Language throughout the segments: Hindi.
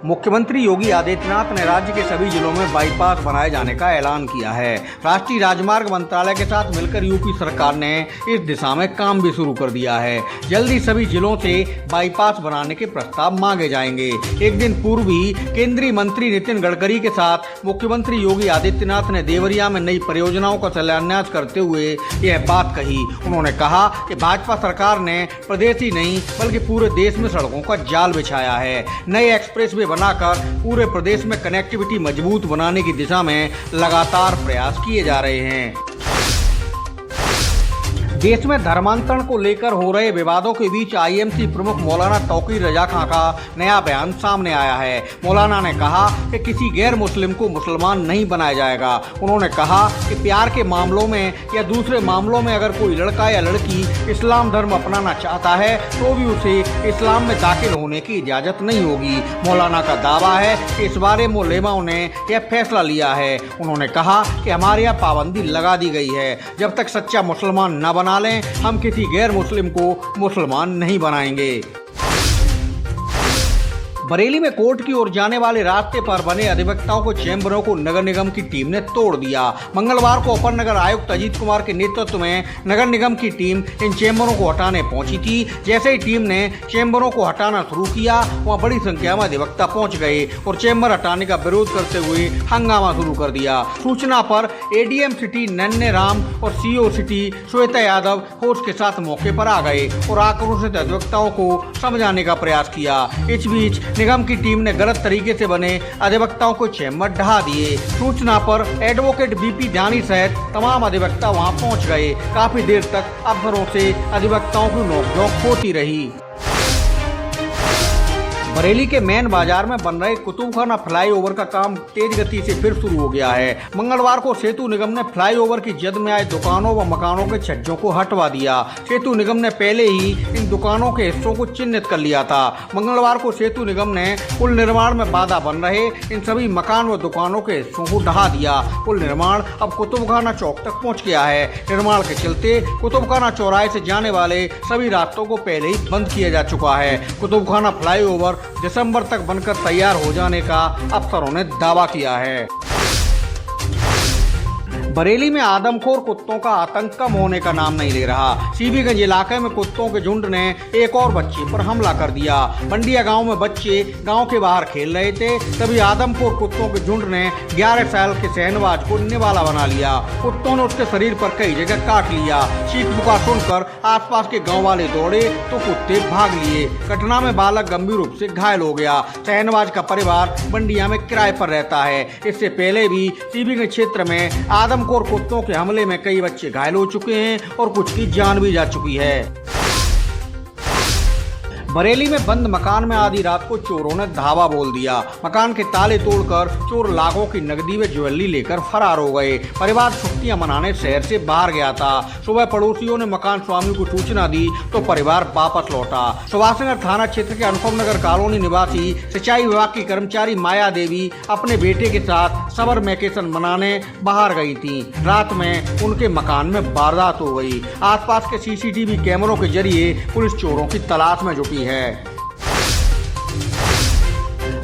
मुख्यमंत्री योगी आदित्यनाथ ने राज्य के सभी जिलों में बाईपास बनाए जाने का ऐलान किया है। राष्ट्रीय राजमार्ग मंत्रालय के साथ मिलकर यूपी सरकार ने इस दिशा में काम भी शुरू कर दिया है। जल्दी सभी जिलों से बाईपास बनाने के प्रस्ताव मांगे जाएंगे। एक दिन पूर्व ही केंद्रीय मंत्री नितिन गडकरी के साथ मुख्यमंत्री योगी आदित्यनाथ ने देवरिया में नई परियोजनाओं का शिलान्यास करते हुए यह बात कही। उन्होंने कहा कि भाजपा सरकार ने प्रदेश ही नहीं बल्कि पूरे देश में सड़कों का जाल बिछाया है। नए एक्सप्रेस वे बनाकर पूरे प्रदेश में कनेक्टिविटी मजबूत बनाने की दिशा में लगातार प्रयास किए जा रहे हैं। देश में धर्मांतरण को लेकर हो रहे विवादों के बीच आईएमसी प्रमुख मौलाना तौकीर रजा खां का नया बयान सामने आया है। मौलाना ने कहा कि किसी गैर मुस्लिम को मुसलमान नहीं बनाया जाएगा। उन्होंने कहा कि प्यार के मामलों में या दूसरे मामलों में अगर कोई लड़का या लड़की इस्लाम धर्म अपनाना चाहता है तो भी उसे इस्लाम में दाखिल होने की इजाजत नहीं होगी। मौलाना का दावा है कि इस बारे में उलेमाओं ने यह फैसला लिया है। उन्होंने कहा कि हमारे यहाँ पाबंदी लगा दी गई है। जब तक सच्चा मुसलमान न बना लें, हम किसी गैर मुस्लिम को मुसलमान नहीं बनाएंगे। बरेली में कोर्ट की ओर जाने वाले रास्ते पर बने अधिवक्ताओं को चैम्बरों को नगर निगम की टीम ने तोड़ दिया। मंगलवार को अपर नगर आयुक्त अजीत कुमार के नेतृत्व में नगर निगम की टीम इन चैम्बरों को हटाने पहुंची थी। जैसे ही टीम ने चैम्बरों को हटाना शुरू किया, वहां बड़ी संख्या में अधिवक्ता पहुंच गए और चैम्बर हटाने का विरोध करते हुए हंगामा शुरू कर दिया। सूचना पर एडीएम सिटी नन्हे राम और CO city Shweta Yadav force के साथ मौके पर आ गए और आक्रोशित अधिवक्ताओं को समझाने का प्रयास किया। इस बीच निगम की टीम ने गलत तरीके से बने अधिवक्ताओं को चैम्बर ढहा दिए। सूचना पर एडवोकेट बीपी ध्यानी सहित तमाम अधिवक्ता वहां पहुंच गए। काफी देर तक अफसरों से अधिवक्ताओं की नोकझोंक होती रही। बरेली के मेन बाजार में बन रहे कुतुबखाना फ्लाईओवर का काम तेज गति से फिर शुरू हो गया है। मंगलवार को सेतु निगम ने फ्लाईओवर की जद में आए दुकानों व मकानों के छज्जों को हटवा दिया। सेतु निगम ने पहले ही इन दुकानों के हिस्सों को चिन्हित कर लिया था। मंगलवार को सेतु निगम ने पुल निर्माण में बाधा बन रहे इन सभी मकान व दुकानों के हिस्सों को ढहा दिया। पुल निर्माण अब कुतुबखाना चौक तक पहुँच गया है। निर्माण के चलते कुतुबखाना चौराहे से जाने वाले सभी रास्तों को पहले ही बंद किया जा चुका है। कुतुबखाना फ्लाईओवर दिसंबर तक बनकर तैयार हो जाने का अफसरों ने दावा किया है। बरेली में आदमखोर कुत्तों का आतंक कम होने का नाम नहीं ले रहा। सीबीगंज इलाके में कुत्तों के झुंड ने एक और बच्चे पर हमला कर दिया। बंडिया गांव में बच्चे गांव के बाहर खेल रहे थे, तभी आदमखोर कुत्तों के झुंड ने 11 साल के शहनवाज को निवाला बना लिया। कुत्तों ने उसके शरीर पर कई जगह काट लिया। चीख पुकार सुनकर आसपास के गाँव वाले दौड़े तो कुत्ते भाग लिए। घटना में बालक गंभीर रूप से घायल हो गया। शहनवाज का परिवार बंडिया में किराए पर रहता है। इससे पहले भी सीबीगंज क्षेत्र में आदमखोर कुत्तों के हमले में कई बच्चे घायल हो चुके हैं और कुछ की जान भी जा चुकी है। बरेली में बंद मकान में आधी रात को चोरों ने धावा बोल दिया। मकान के ताले तोड़कर चोर लाखों की नकदी व ज्वेलरी लेकर फरार हो गए। परिवार छुट्टियां मनाने शहर से बाहर गया था। सुबह पड़ोसियों ने मकान स्वामी को सूचना दी तो परिवार वापस लौटा। सुभाषनगर थाना क्षेत्र के अनुपम नगर कॉलोनी निवासी सिंचाई विभाग की कर्मचारी माया देवी अपने बेटे के साथ समर वेकेशन मनाने बाहर गई थी। रात में उनके मकान में वारदात हो गई। आसपास के सीसीटीवी कैमरों के जरिए पुलिस चोरों की तलाश में जुटी है।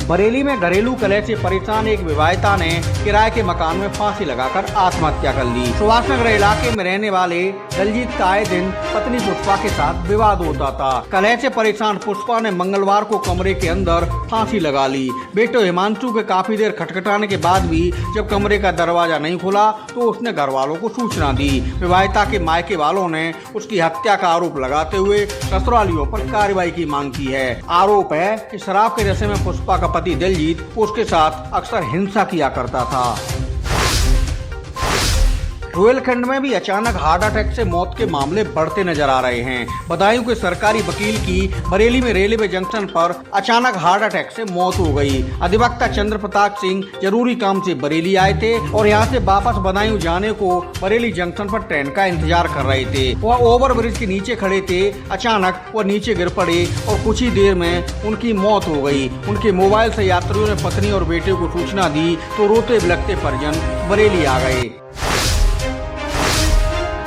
बरेली में घरेलू कलह से परेशान एक विवाहिता ने किराए के मकान में फांसी लगाकर आत्महत्या कर ली। सुभाषनगर इलाके में रहने वाले दलजीत का आए दिन पत्नी पुष्पा के साथ विवाद होता था। कलह से परेशान पुष्पा ने मंगलवार को कमरे के अंदर फांसी लगा ली। बेटे हिमांशु के काफी देर खटखटाने के बाद भी जब कमरे का दरवाजा नहीं खुला तो उसने घर वालों को सूचना दी। विवाहिता के मायके वालों ने उसकी हत्या का आरोप लगाते हुए ससुरालियों पर कार्रवाई की मांग की है। आरोप है कि शराब के नशे में पुष्पा का पति दिलजीत उसके साथ अक्सर हिंसा किया करता था। रोहिलखंड में भी अचानक हार्ट अटैक से मौत के मामले बढ़ते नजर आ रहे हैं। बदायूं के सरकारी वकील की बरेली में रेलवे जंक्शन पर अचानक हार्ट अटैक से मौत हो गई। अधिवक्ता चंद्र प्रताप सिंह जरूरी काम से बरेली आए थे और यहां से वापस बदायूं जाने को बरेली जंक्शन पर ट्रेन का इंतजार कर रहे थे। वह ओवर ब्रिज के नीचे खड़े थे। अचानक वह नीचे गिर पड़े और कुछ ही देर में उनकी मौत हो गई। उनके मोबाइल से यात्रियों ने पत्नी और बेटे को सूचना दी तो रोते बिलखते परिजन बरेली आ गए।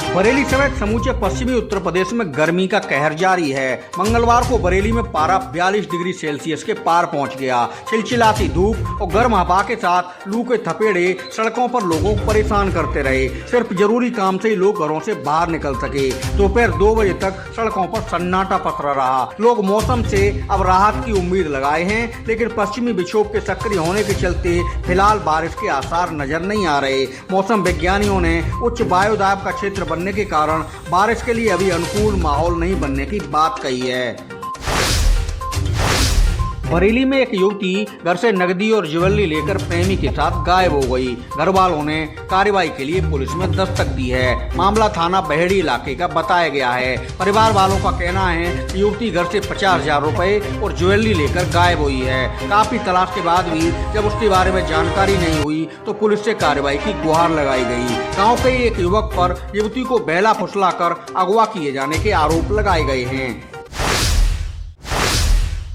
बरेली समेत समूचे पश्चिमी उत्तर प्रदेश में गर्मी का कहर जारी है। मंगलवार को बरेली में पारा 42 डिग्री सेल्सियस के पार पहुंच गया। चिलचिलाती धूप और गर्म हवा के साथ लू के थपेड़े सड़कों पर लोगों को परेशान करते रहे। सिर्फ जरूरी काम से ही लोग घरों से बाहर निकल सके। दोपहर 2 बजे तक सड़कों पर सन्नाटा पसरा रहा। लोग मौसम से अब राहत की उम्मीद लगाए हैं, लेकिन पश्चिमी विक्षोभ के सक्रिय होने के चलते फिलहाल बारिश के आसार नजर नहीं आ रहे। मौसम वैज्ञानिकों ने उच्च वायुदाब का क्षेत्र बनने के कारण बारिश के लिए अभी अनुकूल माहौल नहीं बनने की बात कही है। बरेली में एक युवती घर से नकदी और ज्वेलरी लेकर प्रेमी के साथ गायब हो गई। घर वालों ने कार्रवाई के लिए पुलिस में दस्तक दी है। मामला थाना बहेड़ी इलाके का बताया गया है। परिवार वालों का कहना है कि युवती घर से 50,000 रुपए और ज्वेलरी लेकर गायब हुई है। काफी तलाश के बाद भी जब उसके बारे में जानकारी नहीं हुई तो पुलिस से कार्रवाई की गुहार लगाई गई। गाँव के एक युवक पर युवती को बहला फुसलाकर अगवा किए जाने के आरोप लगाए गए हैं।